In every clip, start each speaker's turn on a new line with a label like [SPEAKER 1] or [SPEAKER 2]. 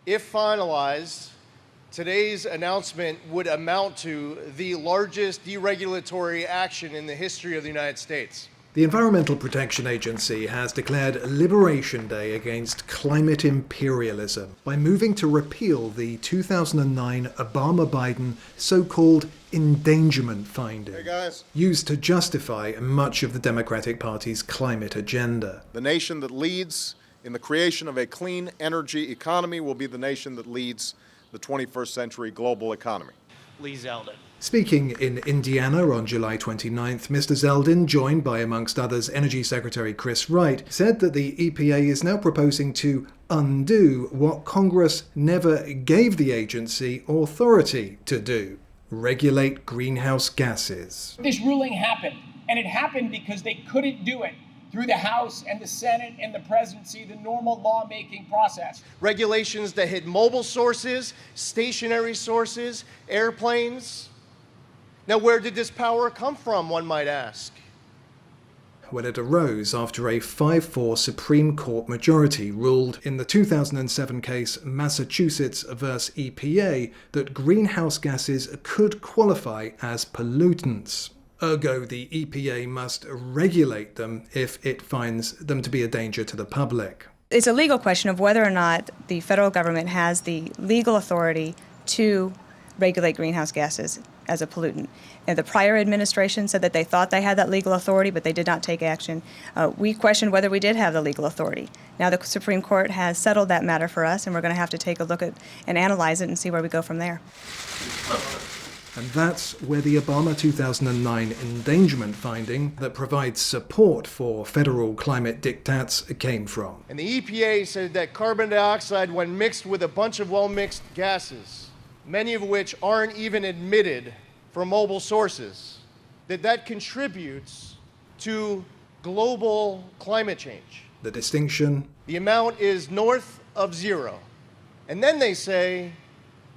[SPEAKER 1] If finalized, today's announcement would amount to the largest deregulatory action in the history of the United States.
[SPEAKER 2] The Environmental Protection Agency has declared Liberation Day against climate imperialism by moving to repeal the 2009 Obama-Biden so-called endangerment finding, used to justify much of the Democratic Party's climate agenda.
[SPEAKER 3] The nation that leads in the creation of a clean energy economy will be the nation that leads the 21st century global economy.
[SPEAKER 4] Lee Zeldin.
[SPEAKER 2] Speaking in Indiana on July 29th, Mr. Zeldin, joined by, amongst others, Energy Secretary Chris Wright, said that the EPA is now proposing to undo what Congress never gave the agency authority to do: regulate greenhouse gases.
[SPEAKER 5] This ruling happened, and it happened because they couldn't do it through the House and the Senate and the presidency, the normal lawmaking process.
[SPEAKER 1] Regulations that hit mobile sources, stationary sources, airplanes. Now, where did this power come from, one might ask?
[SPEAKER 2] Well, it arose after a 5-4 Supreme Court majority ruled in the 2007 case Massachusetts vs. EPA that greenhouse gases could qualify as pollutants. Ergo, the EPA must regulate them if it finds them to be a danger to the public.
[SPEAKER 6] It's a legal question of whether or not the federal government has the legal authority to regulate greenhouse gases as a pollutant. And the prior administration said that they thought they had that legal authority, but they did not take action. We questioned whether we did have the legal authority. Now the Supreme Court has settled that matter for us, and we're going to have to take a look at and analyze it and see where we go from there.
[SPEAKER 2] And that's where the Obama 2009 endangerment finding that provides support for federal climate diktats came from.
[SPEAKER 1] And the EPA said that carbon dioxide, when mixed with a bunch of well-mixed gases, many of which aren't even admitted from mobile sources, that contributes to global climate change.
[SPEAKER 2] The distinction?
[SPEAKER 1] The amount is north of zero. And then they say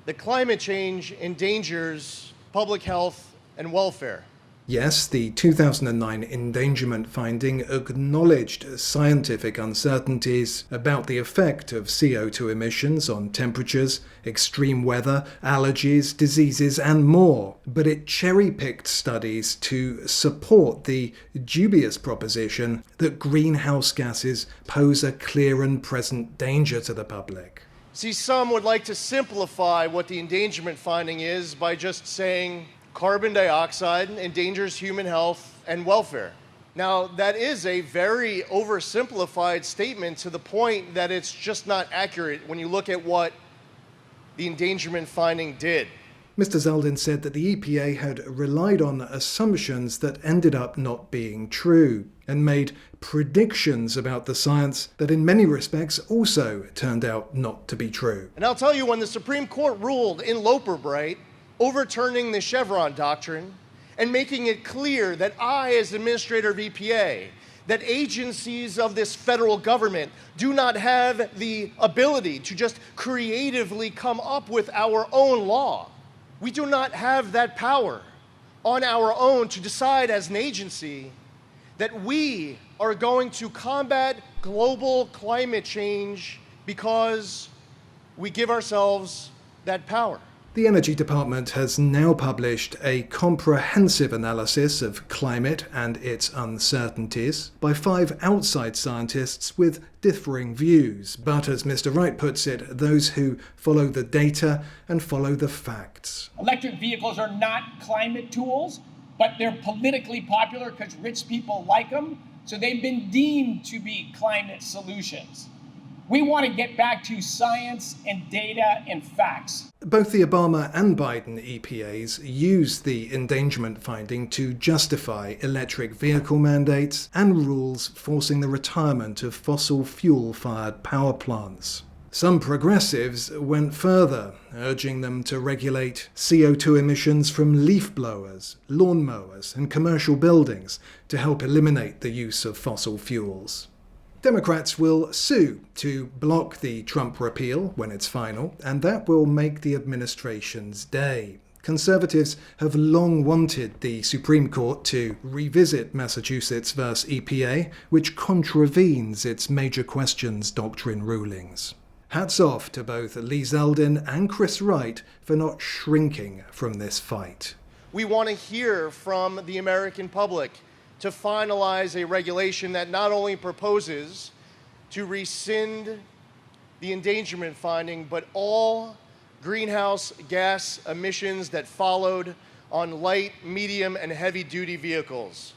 [SPEAKER 1] that climate change endangers public health and welfare.
[SPEAKER 2] Yes, the 2009 endangerment finding acknowledged scientific uncertainties about the effect of CO2 emissions on temperatures, extreme weather, allergies, diseases, and more. But it cherry-picked studies to support the dubious proposition that greenhouse gases pose a clear and present danger to the public.
[SPEAKER 1] See, some would like to simplify what the endangerment finding is by just saying carbon dioxide endangers human health and welfare. Now, that is a very oversimplified statement to the point that it's just not accurate when you look at what the endangerment finding did.
[SPEAKER 2] Mr. Zeldin said that the EPA had relied on assumptions that ended up not being true and made predictions about the science that in many respects also turned out not to be true.
[SPEAKER 1] And I'll tell you, when the Supreme Court ruled in Wright, overturning the Chevron doctrine and making it clear that I, as administrator of EPA, that agencies of this federal government do not have the ability to just creatively come up with our own law. We do not have that power on our own to decide as an agency that we are going to combat global climate change because we give ourselves that power.
[SPEAKER 2] The Energy Department has now published a comprehensive analysis of climate and its uncertainties by 5 outside scientists with differing views, but as Mr. Wright puts it, those who follow the data and follow the facts.
[SPEAKER 5] Electric vehicles are not climate tools, but they're politically popular because rich people like them, so they've been deemed to be climate solutions. We want to get back to science and data and facts.
[SPEAKER 2] Both the Obama and Biden EPAs used the endangerment finding to justify electric vehicle mandates and rules forcing the retirement of fossil fuel-fired power plants. Some progressives went further, urging them to regulate CO2 emissions from leaf blowers, lawn mowers, and commercial buildings to help eliminate the use of fossil fuels. Democrats will sue to block the Trump repeal when it's final, and that will make the administration's day. Conservatives have long wanted the Supreme Court to revisit Massachusetts vs. EPA, which contravenes its major questions doctrine rulings. Hats off to both Lee Zeldin and Chris Wright for not shrinking from this fight.
[SPEAKER 1] We want to hear from the American public to finalize a regulation that not only proposes to rescind the endangerment finding, but all greenhouse gas emissions that followed on light, medium, and heavy-duty vehicles.